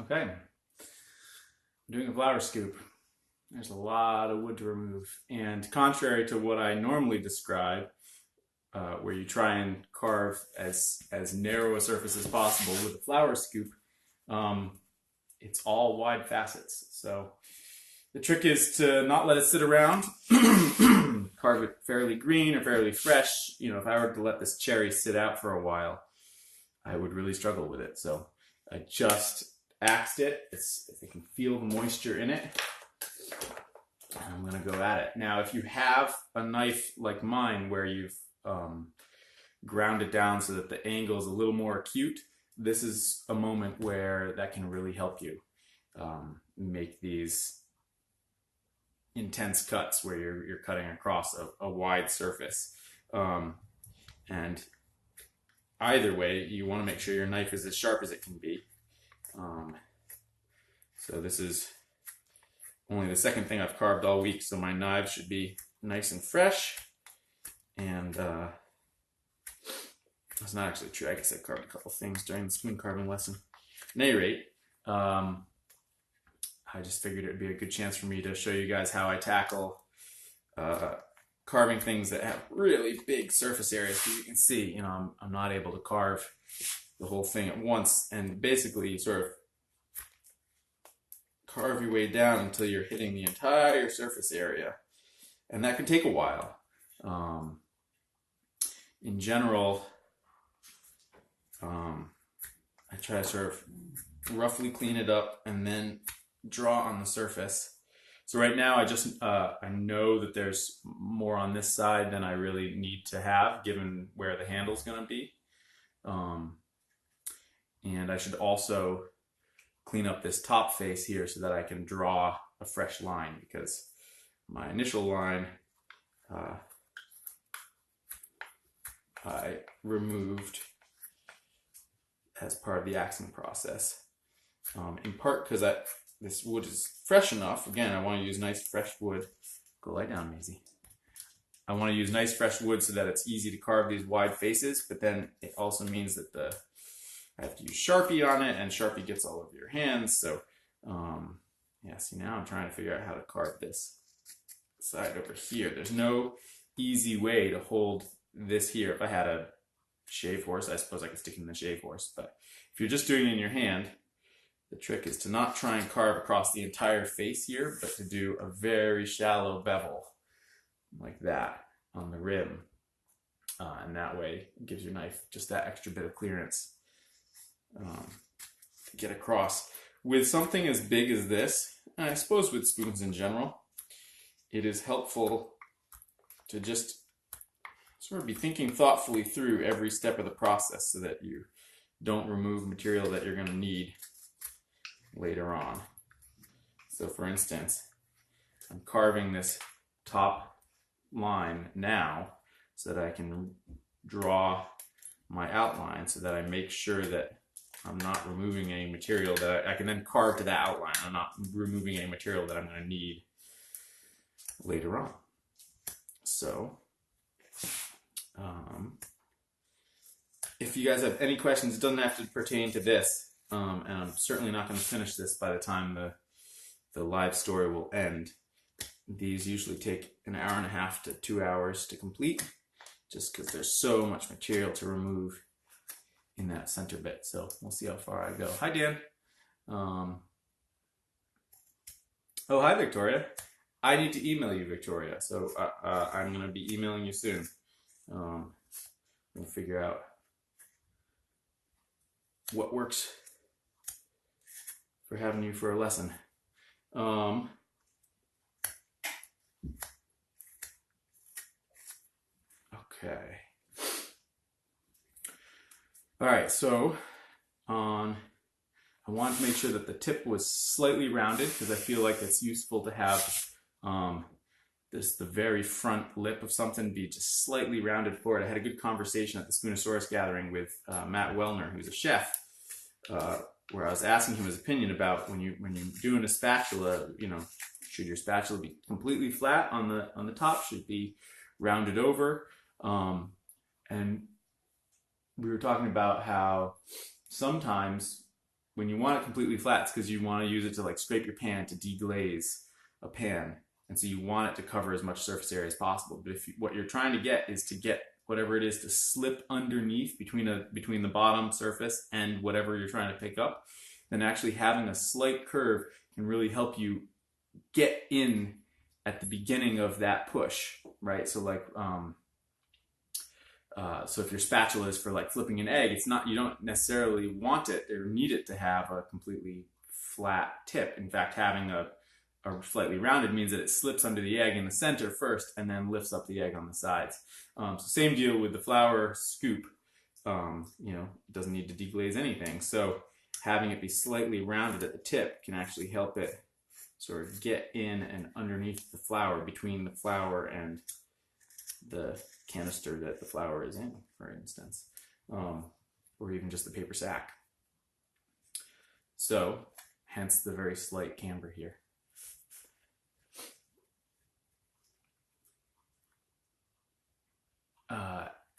Okay, I'm doing a flower scoop. There's a lot of wood to remove. And contrary to what I normally describe, where you try and carve as narrow a surface as possible with a flower scoop, um, it's all wide facets. So the trick is to not let it sit around. Carve it fairly green or fairly fresh. You know, if I were to let this cherry sit out for a while, I would really struggle with it. So I just axed it. I can feel the moisture in it. And I'm gonna go at it. Now, if you have a knife like mine where you've ground it down so that the angle is a little more acute, this is a moment where that can really help you make these intense cuts where you're cutting across a wide surface. And either way, you want to make sure your knife is as sharp as it can be. So this is only the second thing I've carved all week, so my knives should be nice and fresh. And that's not actually true. I guess I carved a couple things during the spoon carving lesson. At any rate, I just figured it would be a good chance for me to show you guys how I tackle carving things that have really big surface areas. Because you can see, you know, I'm not able to carve the whole thing at once, and basically you sort of carve your way down until you're hitting the entire surface area, and that can take a while. In general, I try to sort of roughly clean it up and then draw on the surface. So right now I know that there's more on this side than I really need to have given where the handle's going to be. And I should also clean up this top face here so that I can draw a fresh line, because my initial line I removed as part of the axing process, in part because this wood is fresh enough. Again, I want to use nice fresh wood. Go lie down, Maisie. I want to use nice fresh wood so that it's easy to carve these wide faces, but then it also means that I have to use Sharpie on it, and Sharpie gets all over your hands. So yeah, see, now I'm trying to figure out how to carve this side over here. There's no easy way to hold this here. If I had a shave horse, I suppose I could stick it in the shave horse, but if you're just doing it in your hand, the trick is to not try and carve across the entire face here, but to do a very shallow bevel like that on the rim. And that way it gives your knife just that extra bit of clearance to get across. With something as big as this, and I suppose with spoons in general, it is helpful to just sort of be thinking thoughtfully through every step of the process so that you don't remove material that you're going to need later on. So for instance, I'm carving this top line now so that I can draw my outline, so that I make sure that I'm not removing any material that I can then carve to that outline. I'm not removing any material that I'm going to need later on. So if you guys have any questions, it doesn't have to pertain to this, and I'm certainly not going to finish this by the time the live story will end. These usually take an hour and a half to 2 hours to complete, just because there's so much material to remove in that center bit. So we'll see how far I go. Hi, Dan. Oh, hi, Victoria. I need to email you, Victoria. So I'm going to be emailing you soon. We'll figure out what works for having you for a lesson. Okay. All right, so I wanted to make sure that the tip was slightly rounded, because I feel like it's useful to have the very front lip of something be just slightly rounded forward. I had a good conversation at the Spoonosaurus gathering with Matt Wellner, who's a chef, where I was asking him his opinion about when you're doing a spatula, you know, should your spatula be completely flat on the top? Should it be rounded over? And we were talking about how sometimes when you want it completely flat, it's because you want to use it to like scrape your pan to deglaze a pan. And so you want it to cover as much surface area as possible. But if what you're trying to get is to get whatever it is to slip underneath between the bottom surface and whatever you're trying to pick up, then actually having a slight curve can really help you get in at the beginning of that push, right? So like, so if your spatula is for like flipping an egg, it's not, you don't necessarily want it or need it to have a completely flat tip. In fact, having a slightly rounded means that it slips under the egg in the center first and then lifts up the egg on the sides. So same deal with the flour scoop. You know, it doesn't need to deglaze anything. So having it be slightly rounded at the tip can actually help it sort of get in and underneath the flour, between the flour and the canister that the flour is in, for instance, or even just the paper sack. So hence the very slight camber here.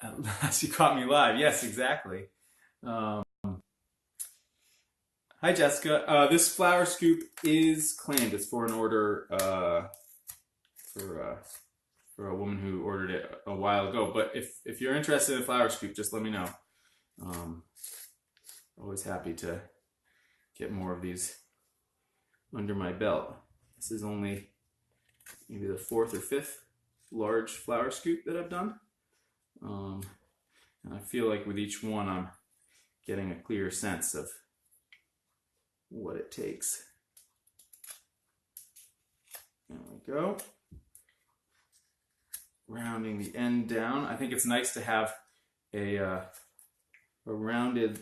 At last you caught me live. Yes, exactly. Hi, Jessica. This flour scoop is claimed. It's for an order for a woman who ordered it a while ago. But if you're interested in a flour scoop, just let me know. Always happy to get more of these under my belt. This is only maybe the 4th or 5th large flour scoop that I've done. And I feel like with each one I'm getting a clearer sense of what it takes. There we go. Rounding the end down. I think it's nice to have a rounded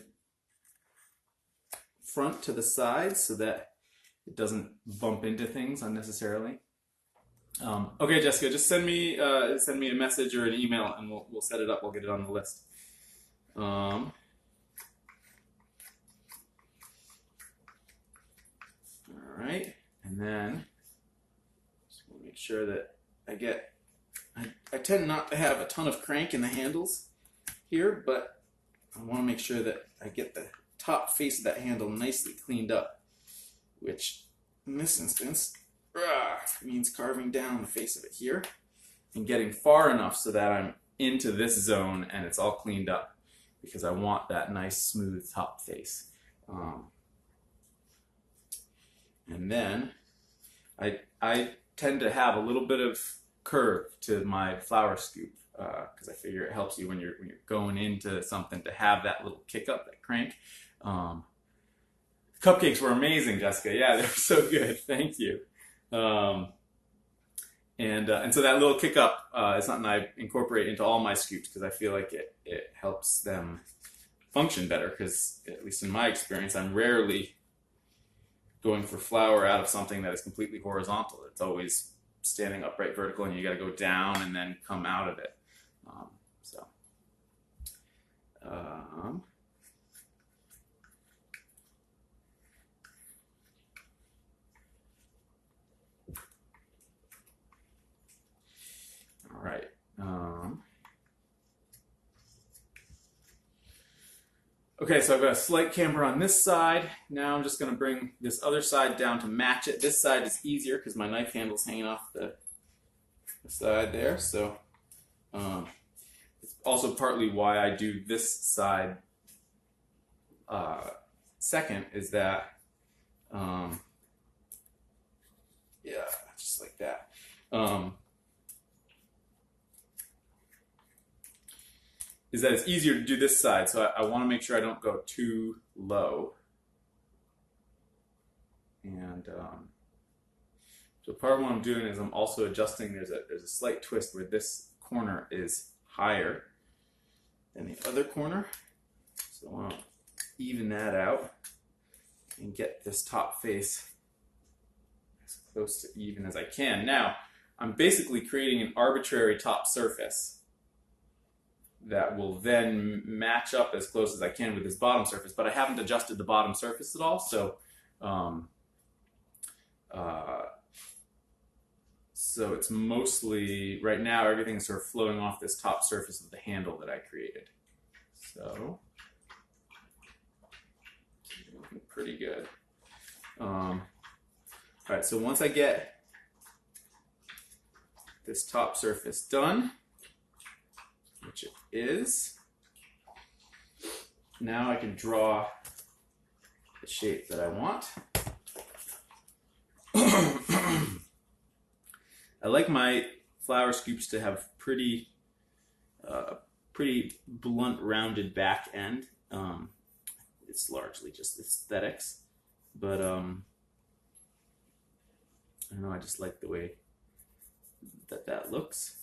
front to the sides so that it doesn't bump into things unnecessarily. Okay, Jessica, just send me a message or an email, and we'll set it up. We'll get it on the list. All right, and then just want to make sure that I tend not to have a ton of crank in the handles here, but I want to make sure that I get the top face of that handle nicely cleaned up, which in this instance means carving down the face of it here and getting far enough so that I'm into this zone and it's all cleaned up, because I want that nice smooth top face. And then I tend to have a little bit of curve to my flour scoop, because I figure it helps you when you're going into something to have that little kick up, that crank. Cupcakes were amazing, Jessica. Yeah, they were so good. Thank you. And so that little kick up is something I incorporate into all my scoops, because I feel like it helps them function better, because at least in my experience, I'm rarely going for flour out of something that is completely horizontal. It's always standing upright vertical, and you got to go down and then come out of it. All right. Okay, so I've got a slight camber on this side. Now I'm just going to bring this other side down to match it. This side is easier because my knife handle's hanging off the side there. So it's also partly why I do this side second, is that, yeah, just like that. Is that it's easier to do this side, so I want to make sure I don't go too low. And so part of what I'm doing is I'm also adjusting. There's a slight twist where this corner is higher than the other corner, so I want to even that out and get this top face as close to even as I can. Now I'm basically creating an arbitrary top surface that will then match up as close as I can with this bottom surface, but I haven't adjusted the bottom surface at all, so so it's mostly, right now, everything is sort of flowing off this top surface of the handle that I created. So, looking pretty good. All right, so once I get this top surface done, which it is, now I can draw the shape that I want. I like my flower scoops to have pretty blunt, rounded back end. It's largely just aesthetics, but I don't know, I just like the way that looks.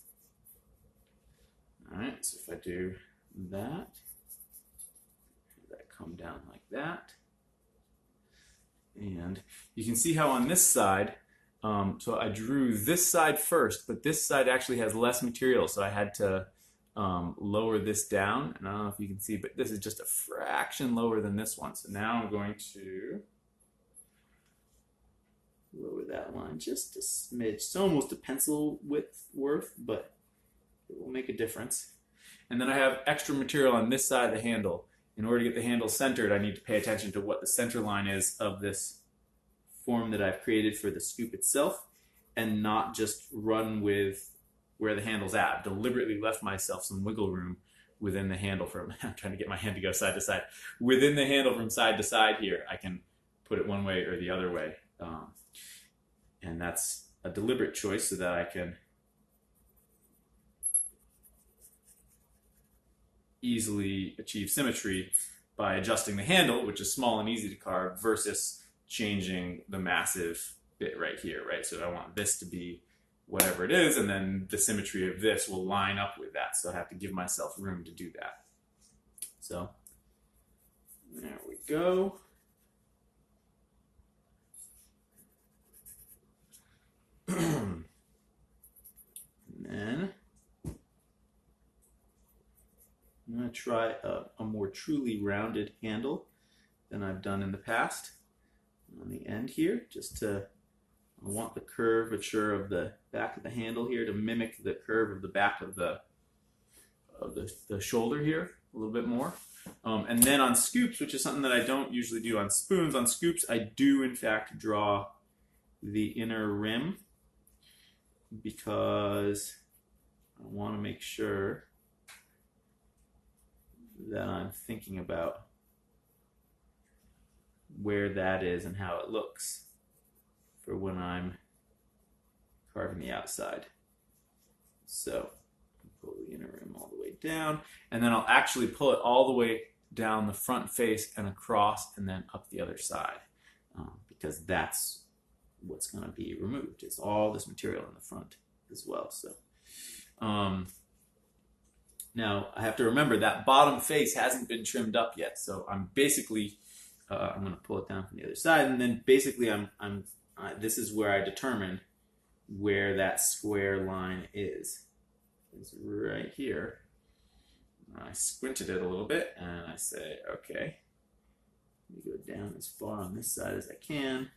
All right, so if I do that come down like that, and you can see how on this side, so I drew this side first, but this side actually has less material, so I had to lower this down, and I don't know if you can see, but this is just a fraction lower than this one. So now I'm going to lower that line just a smidge. It's almost a pencil width worth, but it will make a difference. And then I have extra material on this side of the handle. In order to get the handle centered, I need to pay attention to what the center line is of this form that I've created for the scoop itself, and not just run with where the handle's at. I've deliberately left myself some wiggle room within the handle from, I'm trying to get my hand to go side to side. Within the handle from side to side here, I can put it one way or the other way. And that's a deliberate choice so that I can easily achieve symmetry by adjusting the handle, which is small and easy to carve, versus changing the massive bit right here, right? So I want this to be whatever it is, and then the symmetry of this will line up with that. So I have to give myself room to do that. So there we go. And then I'm going to try a more truly rounded handle than I've done in the past on the end here, just to, I want the curvature of the back of the handle here to mimic the curve of the back of the shoulder here a little bit more. And then on scoops, which is something that I don't usually do on spoons, on scoops I do in fact draw the inner rim, because I want to make sure that I'm thinking about where that is and how it looks for when I'm carving the outside. So pull the inner rim all the way down, and then I'll actually pull it all the way down the front face and across and then up the other side, because that's what's going to be removed. It's all this material in the front as well. So now I have to remember that bottom face hasn't been trimmed up yet, so I'm basically I'm going to pull it down from the other side, and then basically this is where I determine where that square line is. It's right here. I squinted it a little bit and I say, okay, let me go down as far on this side as I can,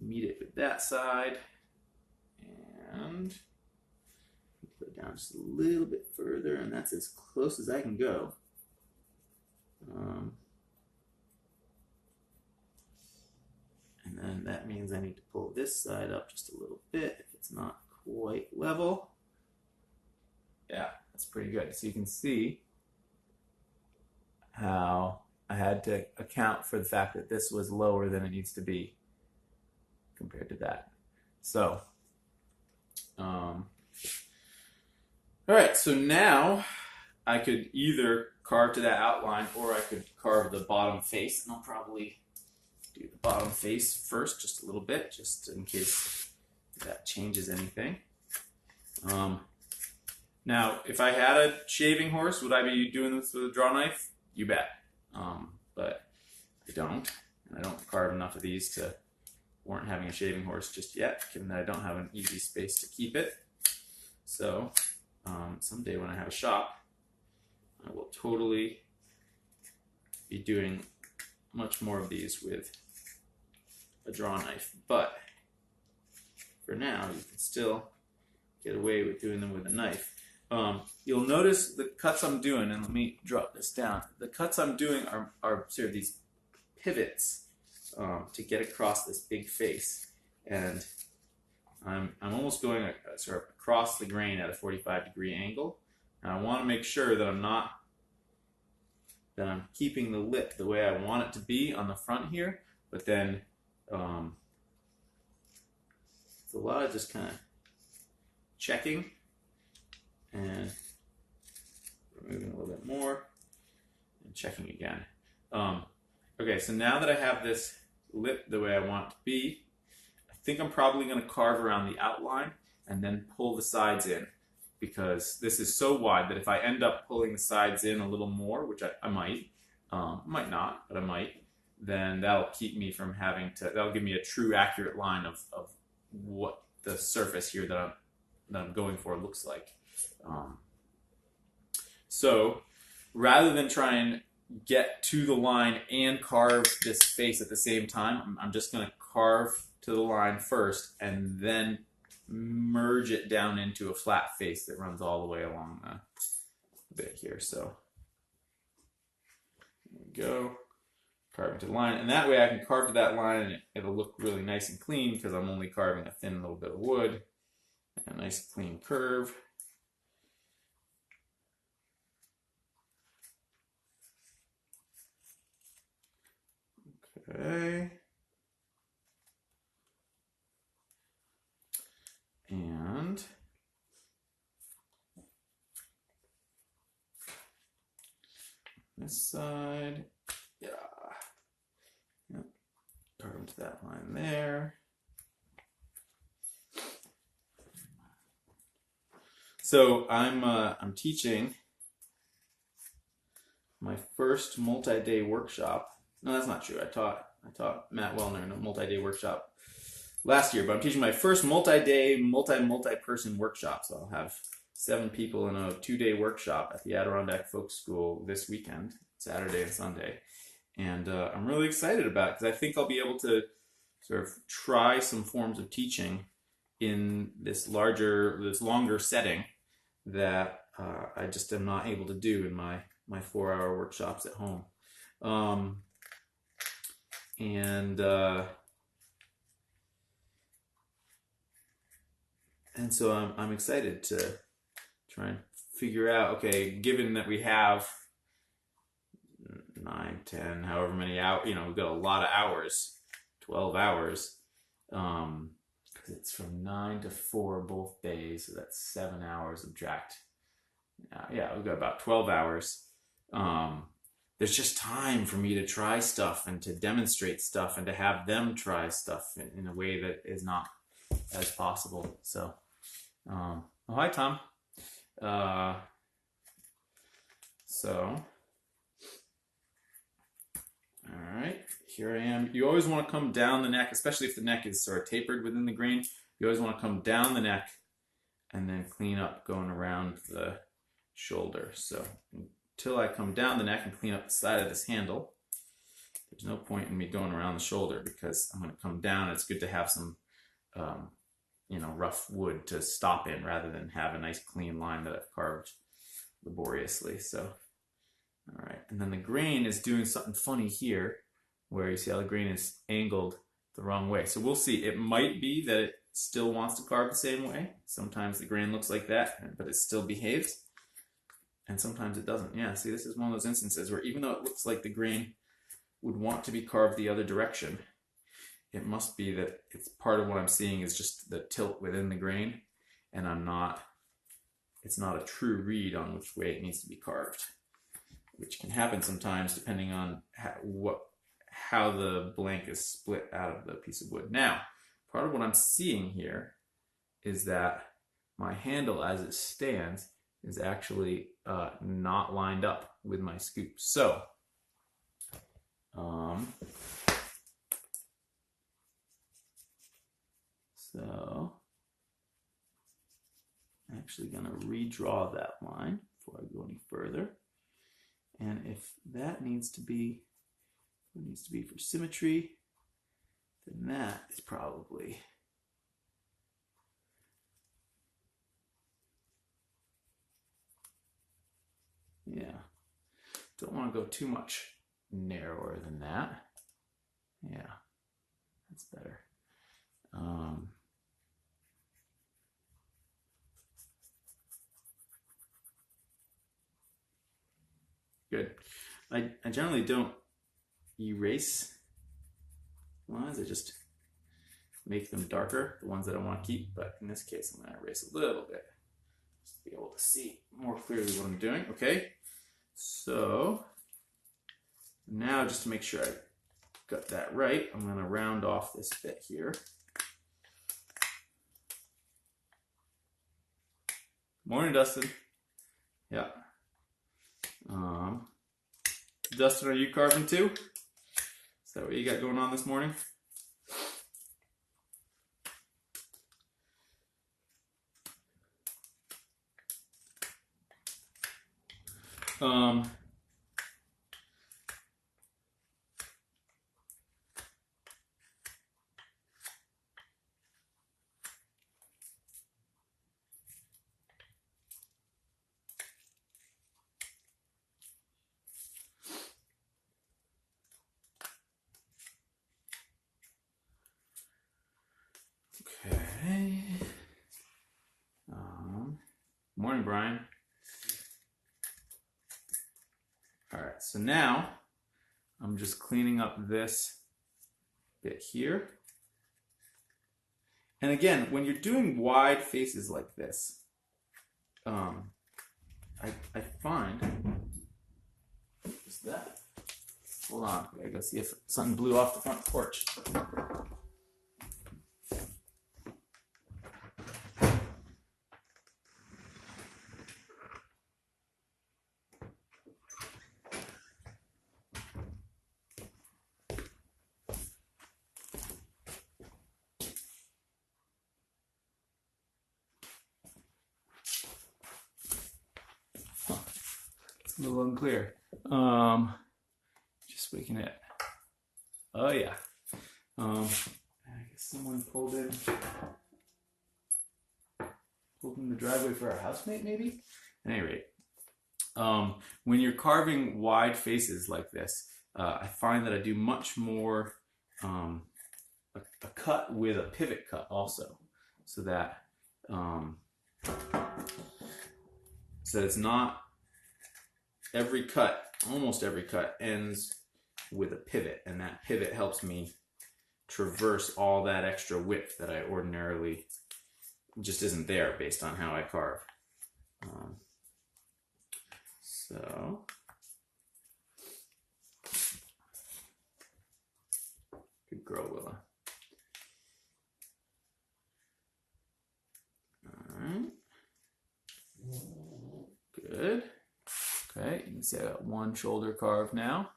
meet it with that side, and put it down just a little bit further, and that's as close as I can go. And then that means I need to pull this side up just a little bit if it's not quite level. Yeah, that's pretty good. So you can see how I had to account for the fact that this was lower than it needs to be compared to that. So, all right, so now I could either carve to that outline or I could carve the bottom face, and I'll probably do the bottom face first just a little bit, just in case that changes anything. Now, if I had a shaving horse, would I be doing this with a draw knife? You bet. But I don't, and I don't carve enough of these to warrant having a shaving horse just yet, given that I don't have an easy space to keep it. So someday when I have a shop, I will totally be doing much more of these with a draw knife. But for now, you can still get away with doing them with a knife. You'll notice the cuts I'm doing, and let me drop this down. The cuts I'm doing are sort of these pivots to get across this big face. And I'm almost going sort of across the grain at a 45-degree angle. And I want to make sure that I'm keeping the lip the way I want it to be on the front here, but then it's a lot of just kind of checking and removing a little bit more and checking again. Okay, so now that I have this lip the way I want it to be, I think I'm probably going to carve around the outline and then pull the sides in, because this is so wide that if I end up pulling the sides in a little more, which I might not, but I might, then that'll keep me from having to, that'll give me a true accurate line of what the surface here that I'm going for looks like. So rather than try and get to the line and carve this face at the same time, I'm just going to carve to the line first and then merge it down into a flat face that runs all the way along the bit here. So there we go, carving to the line, and that way I can carve to that line and it'll look really nice and clean because I'm only carving a thin little bit of wood and a nice clean curve. Okay. And this side, yeah. Yep. Carve into that line there. So I'm teaching my first multi-day workshop. No, that's not true. I taught Matt Wellner in a multi-day workshop last year, but I'm teaching my first multi-day, multi-person workshop. So I'll have 7 people in a 2-day workshop at the Adirondack Folk School this weekend, Saturday and Sunday. And I'm really excited about it because I think I'll be able to sort of try some forms of teaching in this longer setting that I just am not able to do in my 4-hour workshops at home. And so I'm excited to try and figure out, okay, given that we have 9, 10, however many hours, we've got a lot of hours, 12 hours, because it's from 9 to 4 both days, so that's 7 hours of jacked. Yeah, we've got about 12 hours. There's just time for me to try stuff and to demonstrate stuff and to have them try stuff in a way that is not as possible. So, oh, hi, Tom. So, all right, here I am. You always want to come down the neck, especially if the neck is sort of tapered within the grain. You always want to come down the neck and then clean up going around the shoulder. So until I come down the neck and clean up the side of this handle, there's no point in me going around the shoulder because I'm going to come down. It's good to have some, rough wood to stop in rather than have a nice clean line that I've carved laboriously. So, all right. And then the grain is doing something funny here where you see how the grain is angled the wrong way. So we'll see. It might be that it still wants to carve the same way. Sometimes the grain looks like that, but it still behaves. And sometimes it doesn't. Yeah, see, this is one of those instances where even though it looks like the grain would want to be carved the other direction, it must be that it's part of what I'm seeing is just the tilt within the grain, and it's not a true read on which way it needs to be carved, which can happen sometimes depending on how the blank is split out of the piece of wood. Now, part of what I'm seeing here is that my handle as it stands is actually not lined up with my scoop. So, I'm actually going to redraw that line before I go any further. And if that needs to be for symmetry, then that is probably don't want to go too much narrower than that. Yeah, that's better. Good. I generally don't erase lines. I just make them darker, the ones that I want to keep. But in this case, I'm going to erase a little bit just to be able to see more clearly what I'm doing. Okay. So now, just to make sure I got that right, I'm going to round off this bit here. Morning, Dustin. Yeah. Dustin, are you carving too? Is that what you got going on this morning? Okay. Morning, Brian. All right, so now I'm just cleaning up this bit here. And again, when you're doing wide faces like this, I find, what's that? Hold on, I gotta go see if something blew off the front porch. A little unclear. Just waking it. Oh yeah. I guess someone pulled in the driveway for our housemate, maybe. At any rate, when you're carving wide faces like this, I find that I do much more a cut with a pivot cut also, so that it's not every cut, almost every cut ends with a pivot, and that pivot helps me traverse all that extra width that I ordinarily just isn't there based on how I carve. So good girl, Willa. All right. Good. Okay, you can see I got one shoulder carved now.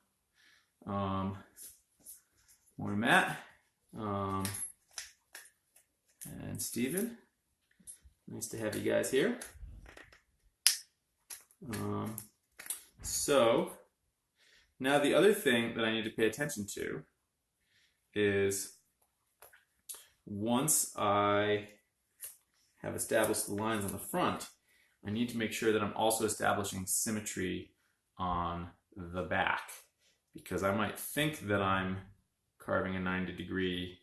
Morning, Matt. And Steven. Nice to have you guys here. So now the other thing that I need to pay attention to is once I have established the lines on the front, I need to make sure that I'm also establishing symmetry on the back, because I might think that I'm carving a 90-degree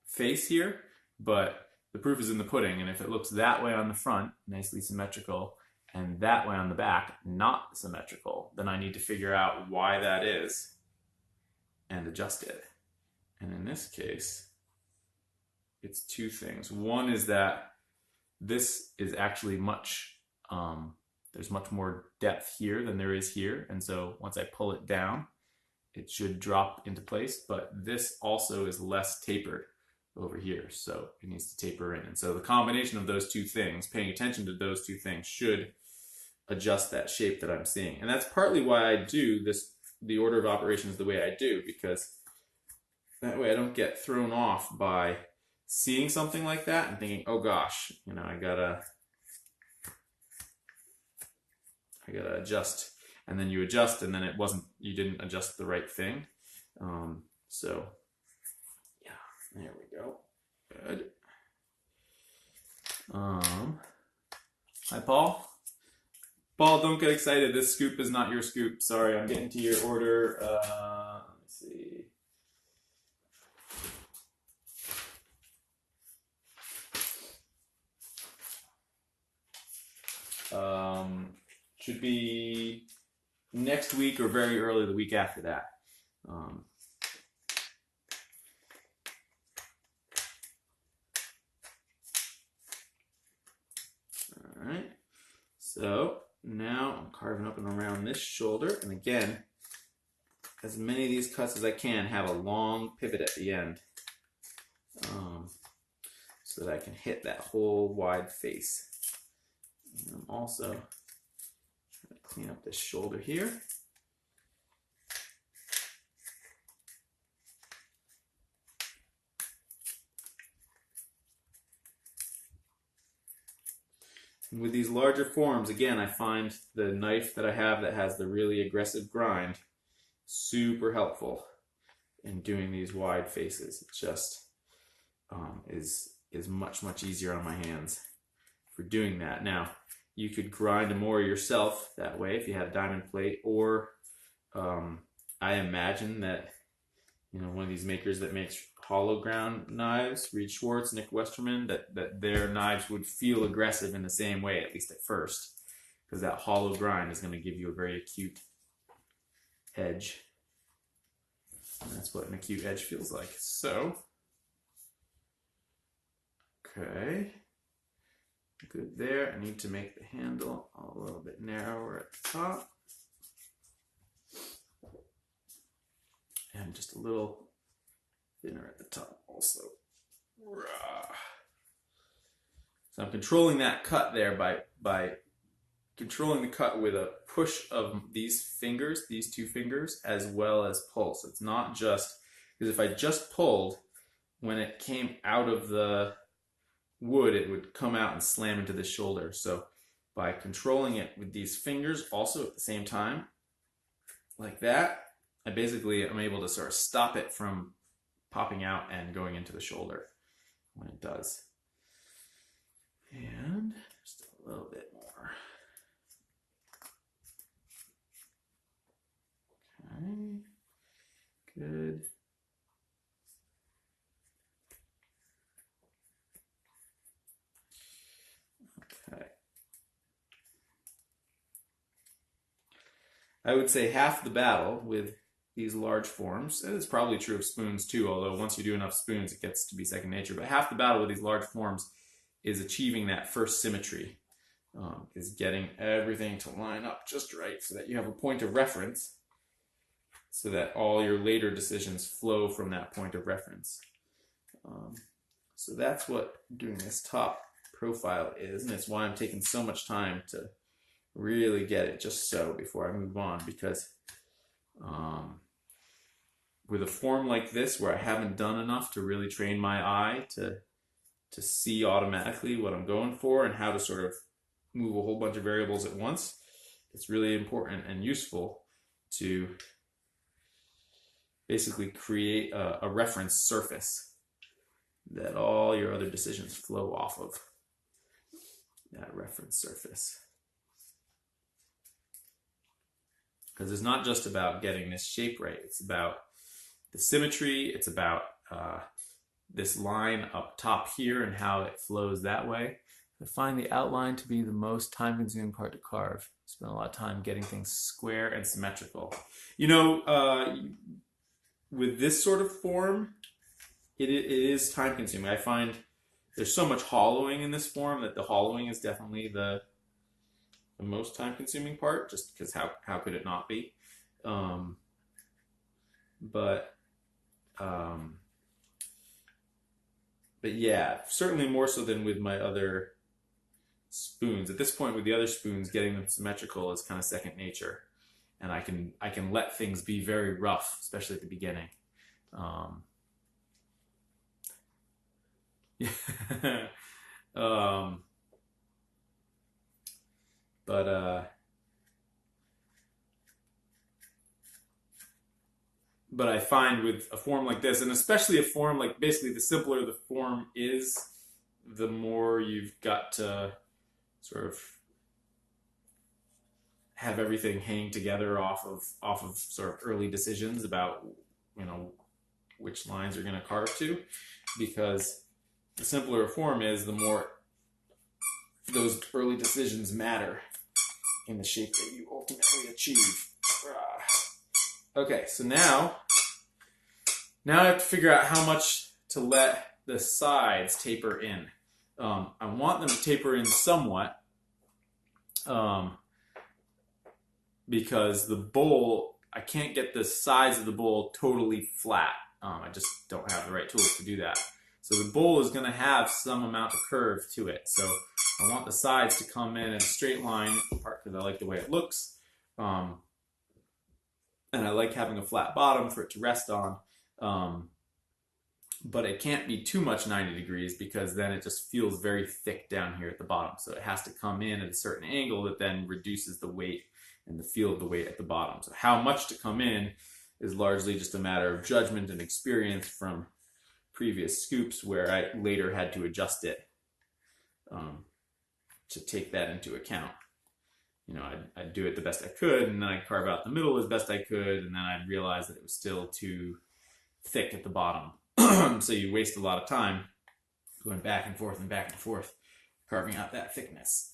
face here, but the proof is in the pudding, and if it looks that way on the front, nicely symmetrical, and that way on the back, not symmetrical, then I need to figure out why that is and adjust it. And in this case, it's two things. One is that this is actually there's much more depth here than there is here, and so once I pull it down, it should drop into place, but this also is less tapered over here, so it needs to taper in. And so the combination of those two things, paying attention to those two things, should adjust that shape that I'm seeing. And that's partly why I do the order of operations the way I do, because that way I don't get thrown off by seeing something like that and thinking, oh gosh, I gotta adjust, and then you adjust, and then you didn't adjust the right thing. So yeah, there we go. Good. Hi, Paul. Paul, don't get excited. This scoop is not your scoop. Sorry, I'm getting to your order. Let's see. Should be next week or very early the week after that. All right. So now I'm carving up and around this shoulder, and again, as many of these cuts as I can have a long pivot at the end, so that I can hit that whole wide face. And I'm also trying to clean up this shoulder here. And with these larger forms, again, I find the knife that I have that has the really aggressive grind super helpful in doing these wide faces. It just is much easier on my hands for doing that. Now, you could grind more yourself that way if you had a diamond plate, or I imagine that, you know, one of these makers that makes hollow ground knives, Reed Schwartz, Nick Westerman, that their knives would feel aggressive in the same way, at least at first, because that hollow grind is going to give you a very acute edge. And that's what an acute edge feels like. So, okay, good there. I need to make the handle a little bit narrower at the top. And just a little thinner at the top also. So I'm controlling that cut there by controlling the cut with a push of these fingers, these two fingers, as well as pull. So it's not just, because if I just pulled, when it came out of the wood, it would come out and slam into the shoulder. So by controlling it with these fingers also at the same time, like that, I basically am able to sort of stop it from popping out and going into the shoulder when it does. And just a little bit more. Okay, good. Okay. I would say half the battle with these large forms, and it's probably true of spoons too, although once you do enough spoons it gets to be second nature, but half the battle with these large forms is achieving that first symmetry, is getting everything to line up just right so that you have a point of reference, so that all your later decisions flow from that point of reference. So that's what doing this top profile is, and it's why I'm taking so much time to really get it just so before I move on, because with a form like this where I haven't done enough to really train my eye to see automatically what I'm going for and how to sort of move a whole bunch of variables at once, it's really important and useful to basically create a reference surface that all your other decisions flow off of, that reference surface. Because it's not just about getting this shape right, it's about the symmetry, it's about this line up top here and how it flows that way. I find the outline to be the most time-consuming part to carve. Spend a lot of time getting things square and symmetrical. You know, with this sort of form, it is time-consuming. I find there's so much hollowing in this form that the hollowing is definitely the most time-consuming part, just because how could it not be? But yeah, certainly more so than with my other spoons. At this point with the other spoons, getting them symmetrical is kind of second nature, and I can let things be very rough, especially at the beginning. But I find with a form like this, and especially a form like, basically the simpler the form is, the more you've got to sort of have everything hang together off of sort of early decisions about you know, which lines you're going to carve to, because the simpler a form is, the more those early decisions matter in the shape that you ultimately achieve. Okay, so now I have to figure out how much to let the sides taper in. I want them to taper in somewhat, because the bowl, I can't get the sides of the bowl totally flat. I just don't have the right tools to do that. So the bowl is going to have some amount of curve to it. So I want the sides to come in a straight line, part because I like the way it looks. And I like having a flat bottom for it to rest on. But it can't be too much 90 degrees because then it just feels very thick down here at the bottom. So it has to come in at a certain angle that then reduces the weight and the feel of the weight at the bottom. So how much to come in is largely just a matter of judgment and experience from previous scoops where I later had to adjust it to take that into account. You know, I'd do it the best I could, and then I'd carve out the middle as best I could, and then I'd realize that it was still too thick at the bottom. So you waste a lot of time going back and forth, carving out that thickness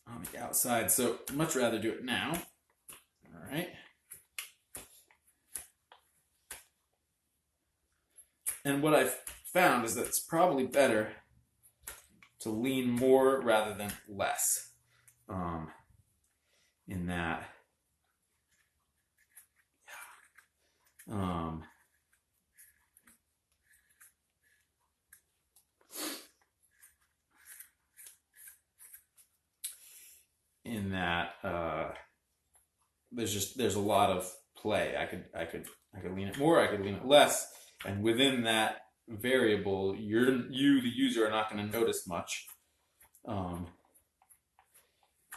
on the outside. So I'd much rather do it now. All right. And what I've found is that it's probably better to lean more rather than less. In that, there's a lot of play. I could lean it more, I could lean it less, and within that variable, you the user are not going to notice much,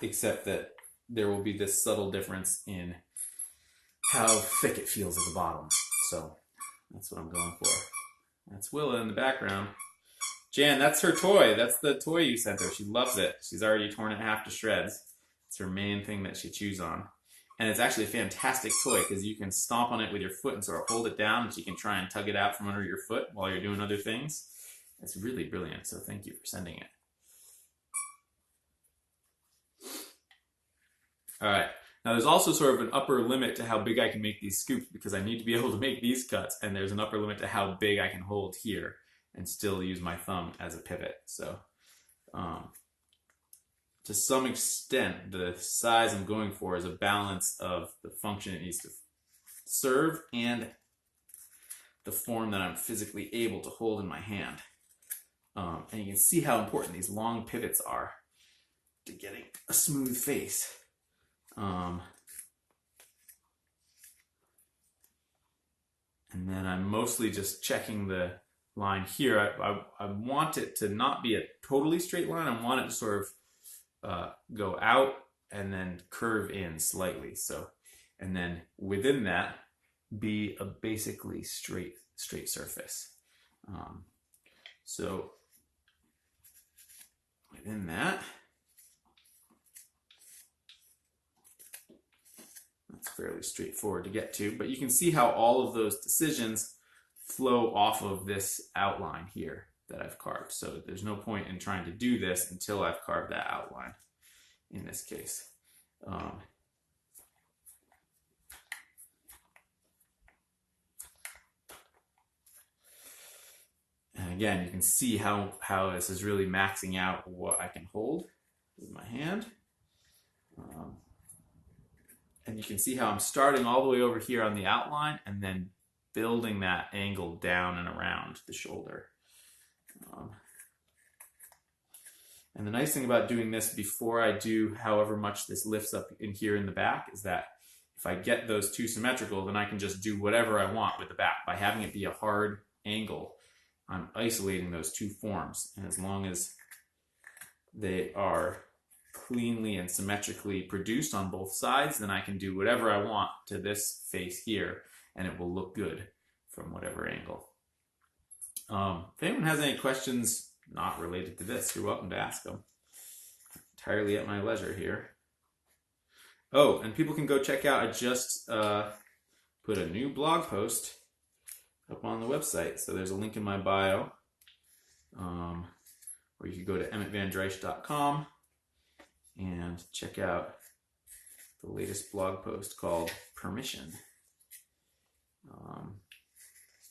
except that there will be this subtle difference in how thick it feels at the bottom. So that's what I'm going for. That's Willa in the background. Jan, that's her toy. That's the toy you sent her. She loves it. She's already torn it half to shreds. It's her main thing that she chews on. And it's actually a fantastic toy because you can stomp on it with your foot and sort of hold it down, and she can try and tug it out from under your foot while you're doing other things. It's really brilliant, so thank you for sending it. All right. Now there's also sort of an upper limit to how big I can make these scoops because I need to be able to make these cuts, and there's an upper limit to how big I can hold here and still use my thumb as a pivot. So to some extent, the size I'm going for is a balance of the function it needs to serve and the form that I'm physically able to hold in my hand. And you can see how important these long pivots are to getting a smooth face. And then I'm mostly just checking the line here. I want it to not be a totally straight line. I want it to sort of go out and then curve in slightly. So, and then within that be a basically straight surface. So within that, that's fairly straightforward to get to, but you can see how all of those decisions flow off of this outline here that I've carved. So there's no point in trying to do this until I've carved that outline in this case. And again, you can see how this is really maxing out what I can hold with my hand. And you can see how I'm starting all the way over here on the outline and then building that angle down and around the shoulder. And the nice thing about doing this before I do however much this lifts up in here in the back is that if I get those two symmetrical, then I can just do whatever I want with the back. By having it be a hard angle, I'm isolating those two forms. And as long as they are cleanly and symmetrically produced on both sides, then I can do whatever I want to this face here, and it will look good from whatever angle. If anyone has any questions not related to this, you're welcome to ask them. Entirely at my leisure here. Oh, and people can go check out, I just put a new blog post up on the website. So there's a link in my bio, or you can go to emmettvandrijs.com and check out the latest blog post called Permission.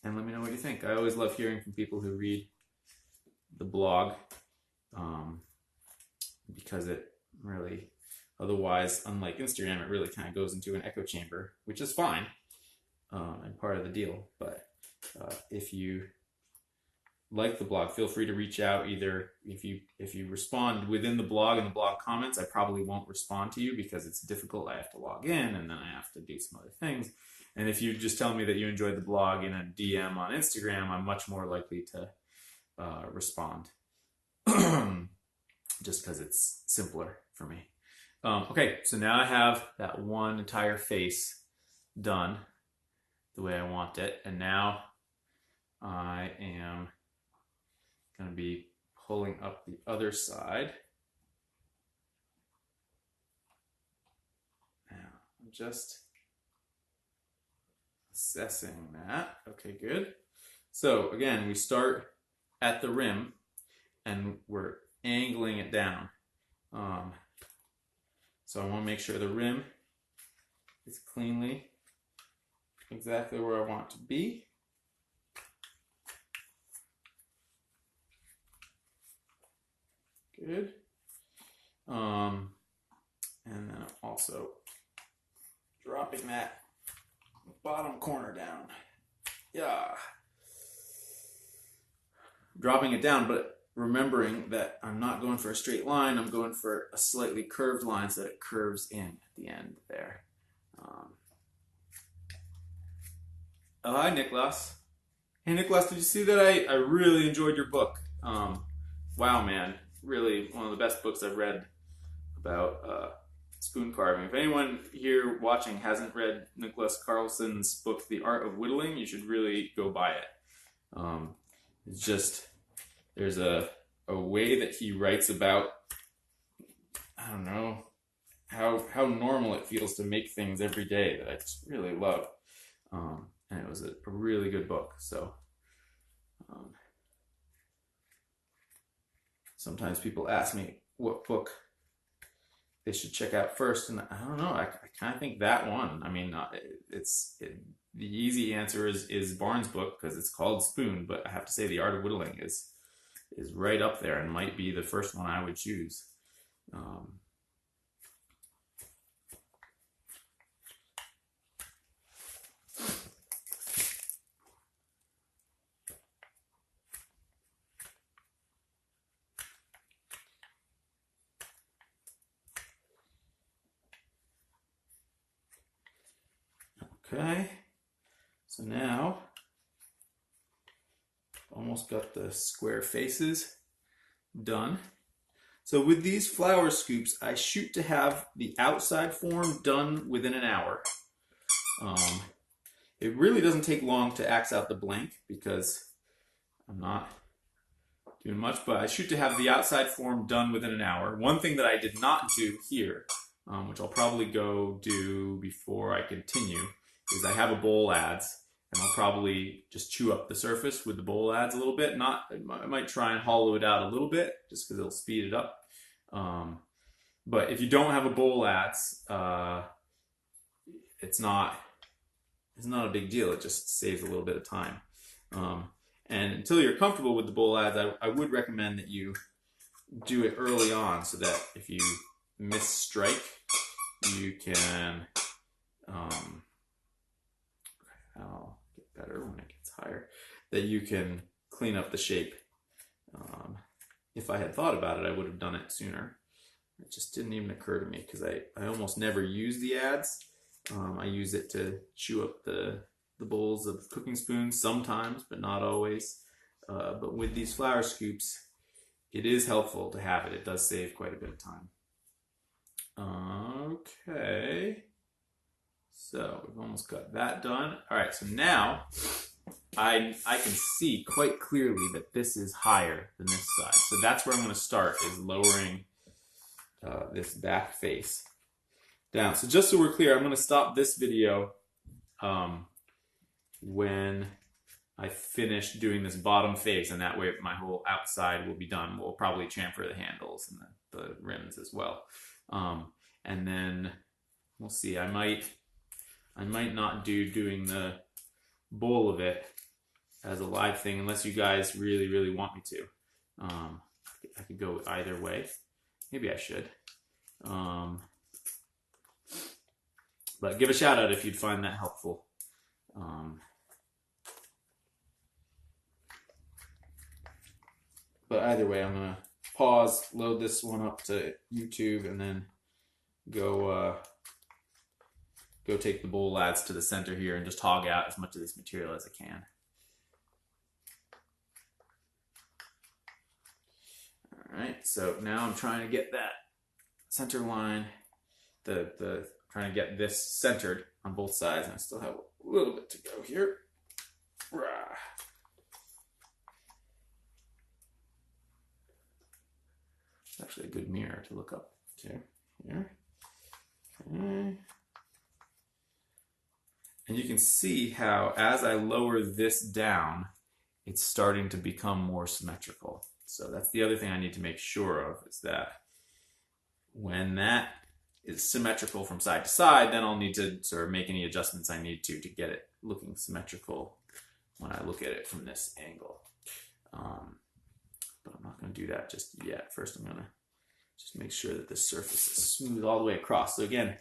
And let me know what you think. I always love hearing from people who read the blog, because it really, otherwise, unlike Instagram, it really kind of goes into an echo chamber, which is fine, and part of the deal. But if you like the blog, feel free to reach out. Either if you respond within the blog and the blog comments, I probably won't respond to you because it's difficult. I have to log in and then I have to do some other things. And if you just tell me that you enjoyed the blog in a DM on Instagram, I'm much more likely to respond, just because it's simpler for me. Okay, so now I have that one entire face done the way I want it, and now I am going to be pulling up the other side. Now, I'm just assessing that. Okay, good. So again, we start at the rim and we're angling it down. So I want to make sure the rim is cleanly exactly where I want it to be. Good. And then I'm also dropping that bottom corner down. Yeah. Dropping it down, but remembering that I'm not going for a straight line, I'm going for a slightly curved line so that it curves in at the end there. Oh, hi, Nicholas. Hey, Nicholas, did you see that I really enjoyed your book? Wow, man. Really one of the best books I've read about spoon carving. If anyone here watching hasn't read Nicholas Carlson's book, The Art of Whittling, you should really go buy it. It's just, there's a way that he writes about, I don't know, how normal it feels to make things every day that I just really love. And it was a really good book. So sometimes people ask me what book they should check out first, and I don't know. I kind of think that one. I mean, the easy answer is Barnes' book because it's called Spoon, but I have to say The Art of Whittling is right up there and might be the first one I would choose. Okay, so now almost got the square faces done. So with these flower scoops, I shoot to have the outside form done within an hour. It really doesn't take long to axe out the blank because I'm not doing much, but I shoot to have the outside form done within an hour. One thing that I did not do here, which I'll probably go do before I continue, is I have a bowl adze, and I'll probably just chew up the surface with the bowl adze a little bit. I might try and hollow it out a little bit just because it'll speed it up. But if you don't have a bowl adze, it's not a big deal. It just saves a little bit of time. And until you're comfortable with the bowl adze, I would recommend that you do it early on so that if you miss strike, you can. I'll get better when it gets higher, that you can clean up the shape. If I had thought about it, I would have done it sooner. It just didn't even occur to me because I almost never use the adze. I use it to chew up the bowls of cooking spoons sometimes, but not always. But with these flower scoops, it is helpful to have it. It does save quite a bit of time. Okay. So we've almost got that done. All right, so now I can see quite clearly that this is higher than this side. So that's where I'm going to start, is lowering this back face down. So just so we're clear, I'm going to stop this video when I finish doing this bottom face, and that way my whole outside will be done. We'll probably chamfer the handles and the rims as well. And then we'll see. I might not doing the bowl of it as a live thing unless you guys really, really want me to. I could go either way. Maybe I should. But give a shout out if you'd find that helpful. But either way, I'm gonna pause, load this one up to YouTube, and then go take the bowl lads to the center here and just hog out as much of this material as I can. All right, so now I'm trying to get that center line, trying to get this centered on both sides, and I still have a little bit to go here. It's actually a good mirror to look up to here. Okay. And you can see how as I lower this down, it's starting to become more symmetrical. So that's the other thing I need to make sure of, is that when that is symmetrical from side to side, then I'll need to sort of make any adjustments I need to get it looking symmetrical when I look at it from this angle. But I'm not going to do that just yet. First, I'm going to just make sure that this surface is smooth all the way across. So again,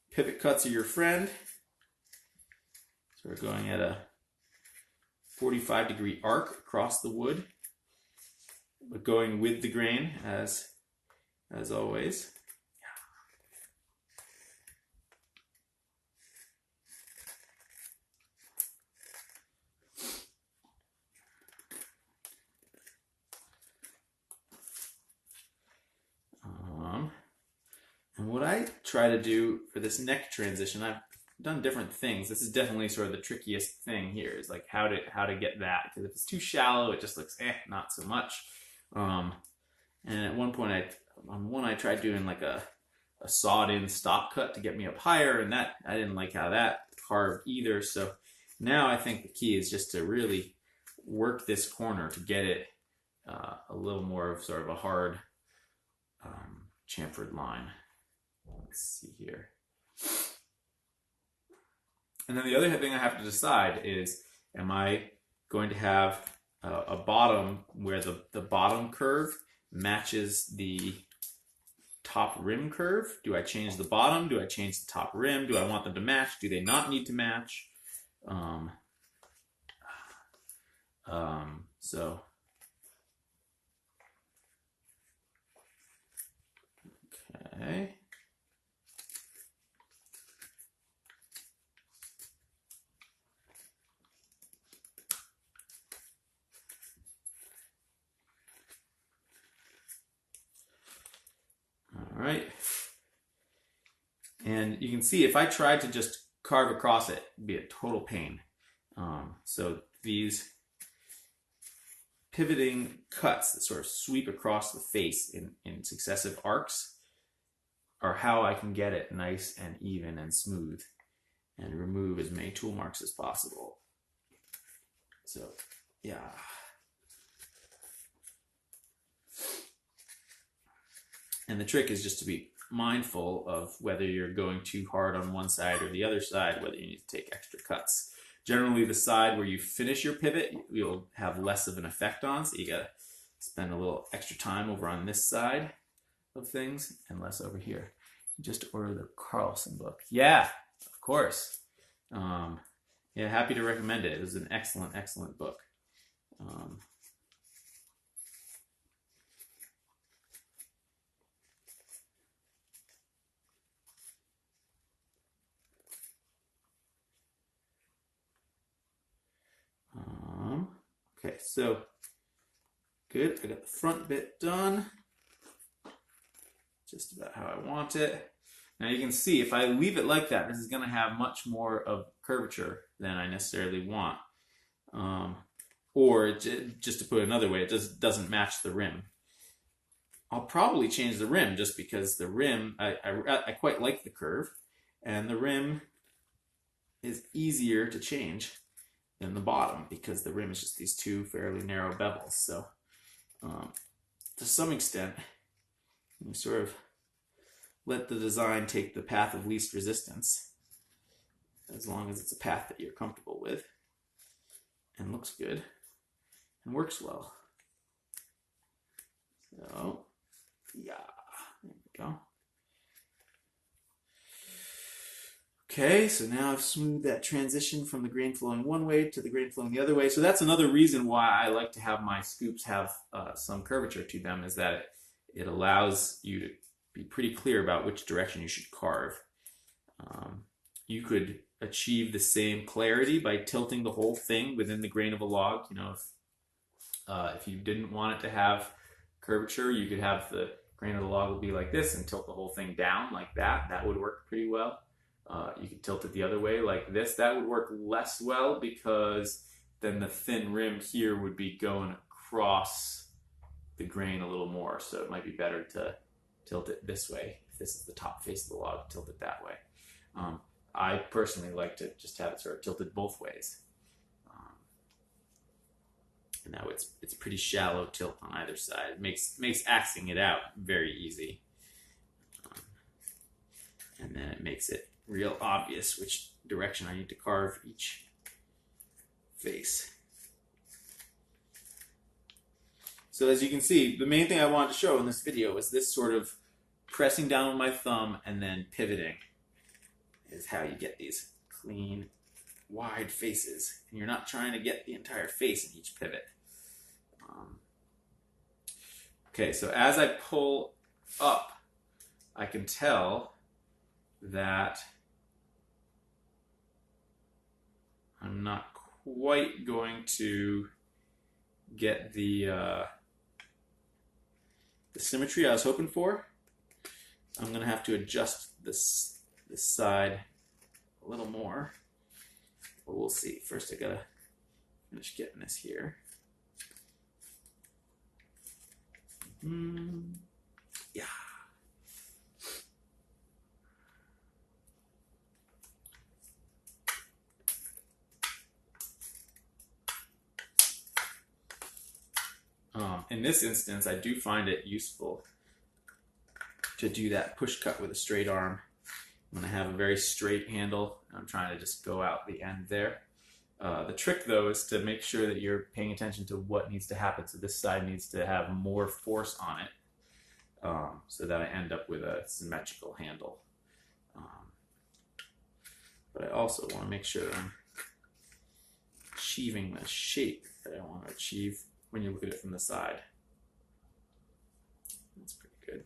pivot cuts are your friend. So we're going at a 45-degree arc across the wood, but going with the grain as always. And what I try to do for this neck transition, I've done different things. This is definitely sort of the trickiest thing here, is like how to get that, because if it's too shallow, it just looks not so much. And at one point, I tried doing like a sawed-in stop cut to get me up higher, and that I didn't like how that carved either. So now I think the key is just to really work this corner to get it a little more of sort of a hard chamfered line. Let's see here. And then the other thing I have to decide is, am I going to have a bottom where the bottom curve matches the top rim curve? Do I change the bottom? Do I change the top rim? Do I want them to match? Do they not need to match? So okay. All right. And you can see if I tried to just carve across it, it'd be a total pain. So these pivoting cuts that sort of sweep across the face in successive arcs are how I can get it nice and even and smooth and remove as many tool marks as possible. So, yeah. And the trick is just to be mindful of whether you're going too hard on one side or the other side, whether you need to take extra cuts. Generally, the side where you finish your pivot, you'll have less of an effect on, so you gotta spend a little extra time over on this side of things and less over here. Just order the Carlson book. Yeah, of course. Yeah, happy to recommend it. It was an excellent, excellent book. Okay, so good. I got the front bit done. Just about how I want it. Now you can see if I leave it like that, this is going to have much more of curvature than I necessarily want. Or just to put it another way, it just doesn't match the rim. I'll probably change the rim just because the rim, I quite like the curve, and the rim is easier to change than the bottom because the rim is just these two fairly narrow bevels. So to some extent, you sort of let the design take the path of least resistance, as long as it's a path that you're comfortable with and looks good and works well. So, yeah, there we go. Okay, so now I've smoothed that transition from the grain flowing one way to the grain flowing the other way. So that's another reason why I like to have my scoops have some curvature to them, is that it allows you to be pretty clear about which direction you should carve. You could achieve the same clarity by tilting the whole thing within the grain of a log. You know, if you didn't want it to have curvature, you could have the grain of the log would be like this and tilt the whole thing down like that. That would work pretty well. You could tilt it the other way like this. That would work less well because then the thin rim here would be going across the grain a little more. So it might be better to tilt it this way. If this is the top face of the log, tilt it that way. I personally like to just have it sort of tilted both ways. And now it's pretty shallow tilt on either side. It makes axing it out very easy. And then it makes it real obvious which direction I need to carve each face. So as you can see, the main thing I wanted to show in this video is this sort of pressing down with my thumb and then pivoting is how you get these clean, wide faces. And you're not trying to get the entire face in each pivot. Okay, so as I pull up, I can tell that I'm not quite going to get the symmetry I was hoping for. I'm going to have to adjust this side a little more, but we'll see. First I gotta finish getting this here. Yeah. In this instance, I do find it useful to do that push cut with a straight arm when I have a very straight handle. I'm trying to just go out the end there. The trick, though, is to make sure that you're paying attention to what needs to happen. So this side needs to have more force on it so that I end up with a symmetrical handle. But I also want to make sure that I'm achieving the shape that I want to achieve when you look at it from the side. That's pretty good.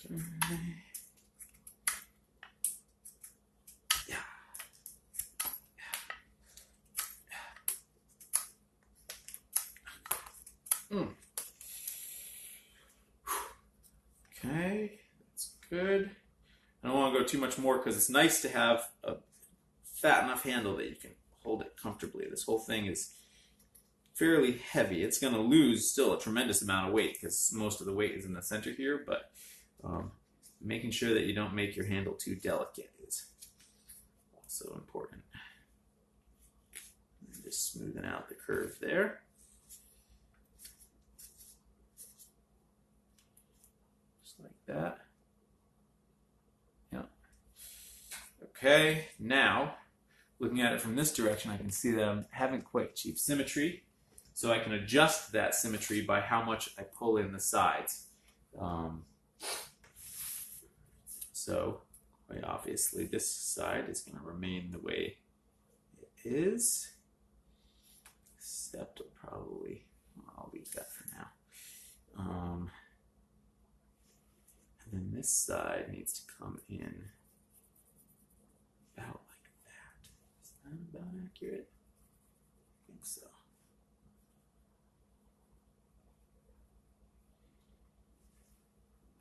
Okay. Yeah. Okay, that's good. I don't want to go too much more because it's nice to have a fat enough handle that you can hold it comfortably. This whole thing is fairly heavy. It's going to lose still a tremendous amount of weight because most of the weight is in the center here, but making sure that you don't make your handle too delicate is also important. And just smoothing out the curve there. Just like that. Yeah. Okay, now looking at it from this direction, I can see that I haven't quite achieved symmetry. So I can adjust that symmetry by how much I pull in the sides. So quite obviously this side is going to remain the way it is. Except I'll leave that for now. And this side needs to come in about like that. Is that about accurate? I think so.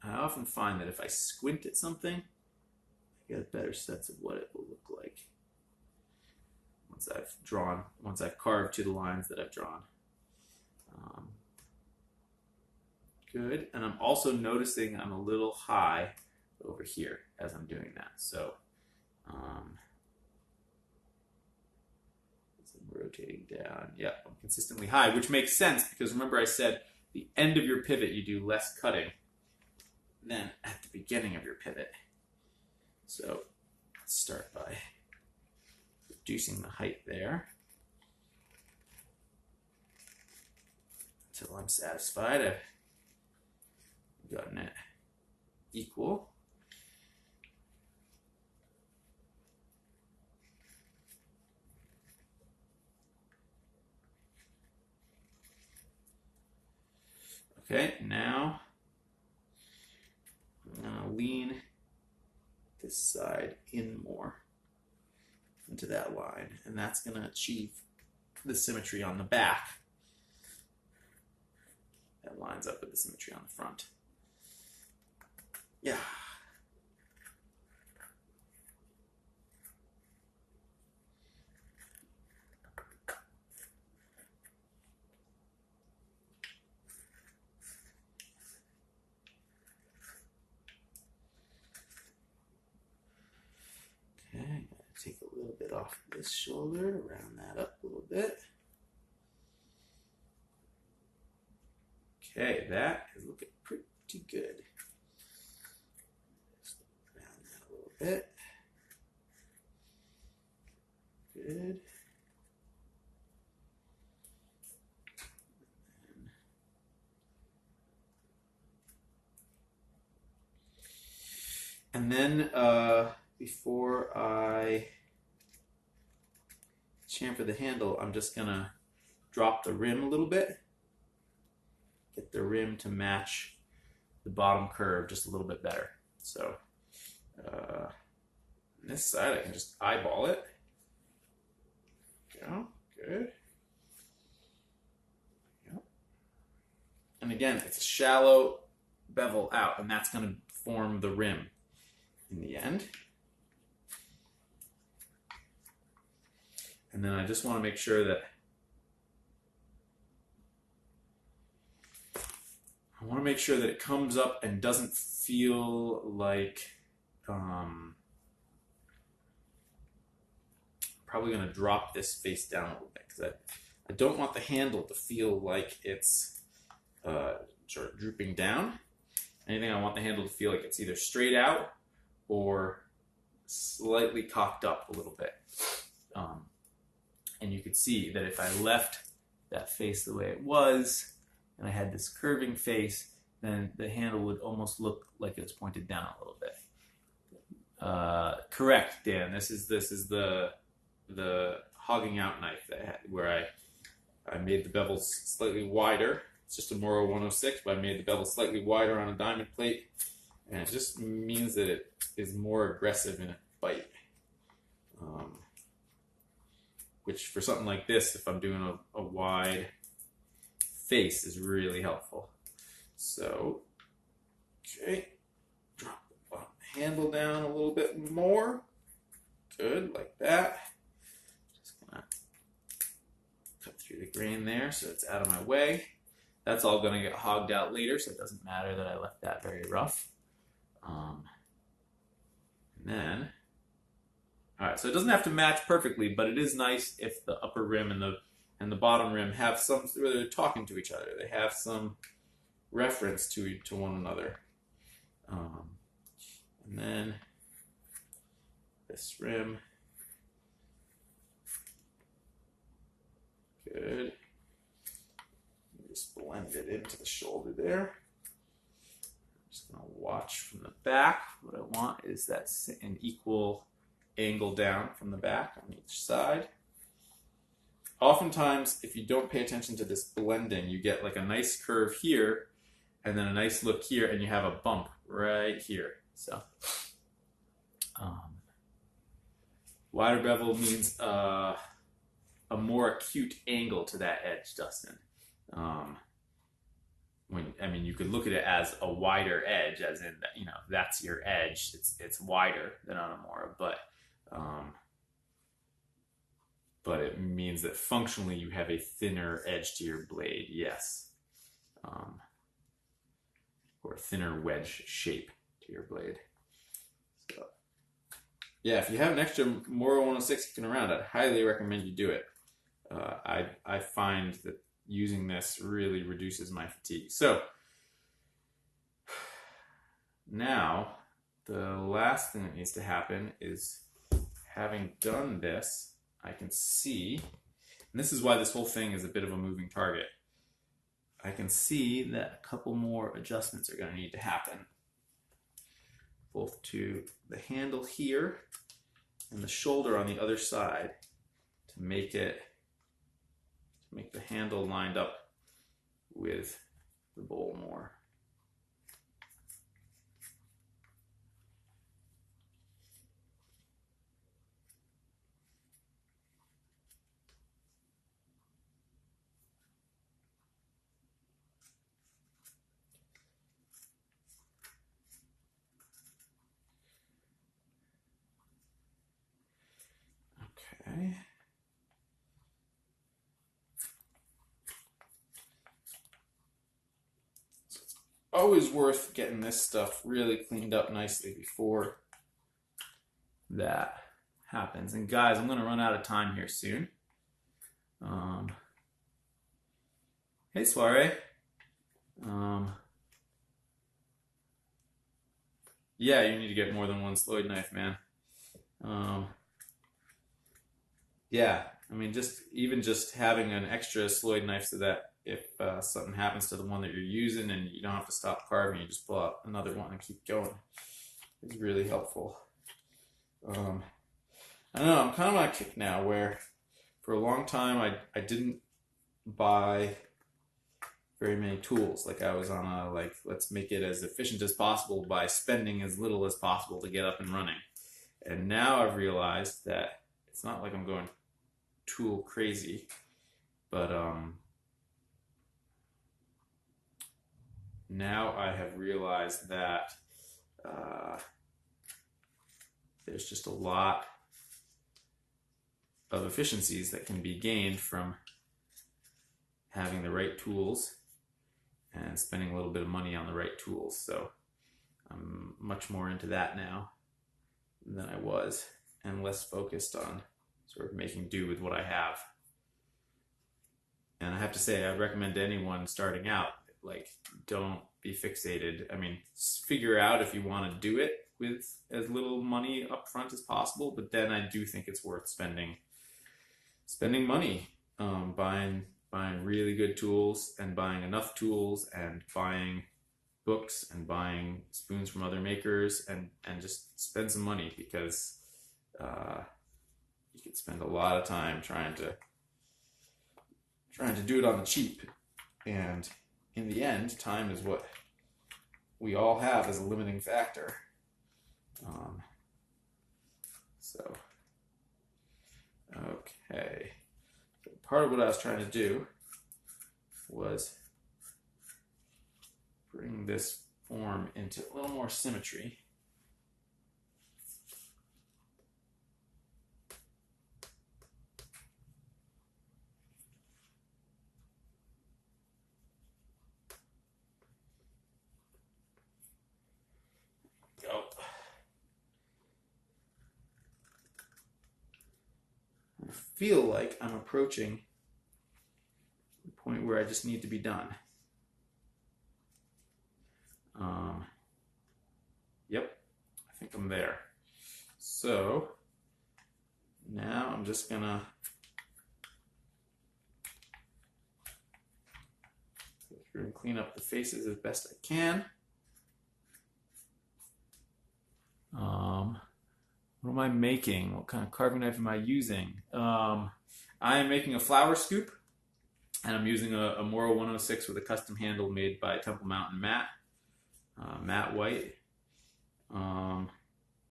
I often find that if I squint at something, I get a better sense of what it will look like once I've carved to the lines that I've drawn. Good, and I'm also noticing I'm a little high over here as I'm doing that. So, as I'm rotating down, yeah, I'm consistently high, which makes sense because remember I said the end of your pivot you do less cutting than at the beginning of your pivot. So, let's start by reducing the height there until I'm satisfied I've gotten it equal. Okay, now I'm going to lean this side in more into that line, and that's going to achieve the symmetry on the back that lines up with the symmetry on the front. Yeah. Okay, I'm going to take a little bit off this shoulder, round that up a little bit. Okay, that is looking pretty good. Just round that a little bit. Good. And then before I chamfer the handle, I'm just gonna drop the rim a little bit. Get the rim to match the bottom curve just a little bit better. So on this side, I can just eyeball it. Go, good. Yep. And again, it's a shallow bevel out, and that's going to form the rim in the end. And then I just want to make sure that it comes up and doesn't feel like probably going to drop this face down a little bit because I don't want the handle to feel like it's sort of drooping down. Anything, I want the handle to feel like it's either straight out or slightly cocked up a little bit. And you could see that if I left that face the way it was and I had this curving face, then the handle would almost look like it's pointed down a little bit. Correct, Dan. This is the hogging out knife that I had, where I made the bevels slightly wider. It's just a Moro 106, but I made the bevel slightly wider on a diamond plate, and it just means that it is more aggressive in a bite. Which for something like this, if I'm doing a wide face, is really helpful. So, okay, drop the handle down a little bit more. Good, like that. Just gonna cut through the grain there so it's out of my way. That's all gonna get hogged out later, so it doesn't matter that I left that very rough. And then, all right, so it doesn't have to match perfectly, but it is nice if the upper rim and the bottom rim have some, where they're talking to each other. They have some reference to one another. And then this rim, good. Just blend it into the shoulder there. I'm just gonna watch from the back. What I want is that an equal angle down from the back on each side. Oftentimes, if you don't pay attention to this blending, you get like a nice curve here and then a nice look here, and you have a bump right here. So wider bevel means a more acute angle to that edge, Dustin. You could look at it as a wider edge, as in that's your edge. It's wider than on a Mora, but it means that functionally you have a thinner edge to your blade, yes, or a thinner wedge shape to your blade. So, yeah, if you have an extra Mora 106 kicking around, I'd highly recommend you do it. I find that using this really reduces my fatigue. So now the last thing that needs to happen is, having done this, I can see, and this is why this whole thing is a bit of a moving target, I can see that a couple more adjustments are going to need to happen, both to the handle here and the shoulder on the other side, to make the handle lined up with the bowl more. Okay. So it's always worth getting this stuff really cleaned up nicely before that happens. And guys, I'm going to run out of time here soon. Hey, Soiree. Yeah, you need to get more than one Sloyd knife, man. Yeah, I mean, just having an extra Sloyd knife so that if something happens to the one that you're using and you don't have to stop carving, you just pull out another one and keep going, is really helpful. I don't know, I'm kind of on a kick now where for a long time I didn't buy very many tools. Like, I was on a, let's make it as efficient as possible by spending as little as possible to get up and running. And now I've realized that it's not like I'm going tool crazy, but now I have realized that there's just a lot of efficiencies that can be gained from having the right tools and spending a little bit of money on the right tools. So I'm much more into that now than I was, and less focused on sort of making do with what I have. And I have to say, I'd recommend to anyone starting out, don't be fixated. I mean, figure out if you want to do it with as little money up front as possible, but then I do think it's worth spending money, buying really good tools, and buying enough tools, and buying books, and buying spoons from other makers, and just spend some money, because you could spend a lot of time trying to do it on the cheap, and in the end, time is what we all have as a limiting factor. Okay. Part of what I was trying to do was bring this form into a little more symmetry. Go. I feel like I'm approaching the point where I just need to be done. Yep, I think I'm there. So now I'm just gonna go through and clean up the faces as best I can. What am I making? What kind of carving knife am I using? I am making a flower scoop, and I'm using a Mora 106 with a custom handle made by Temple Mountain Matte, matte white.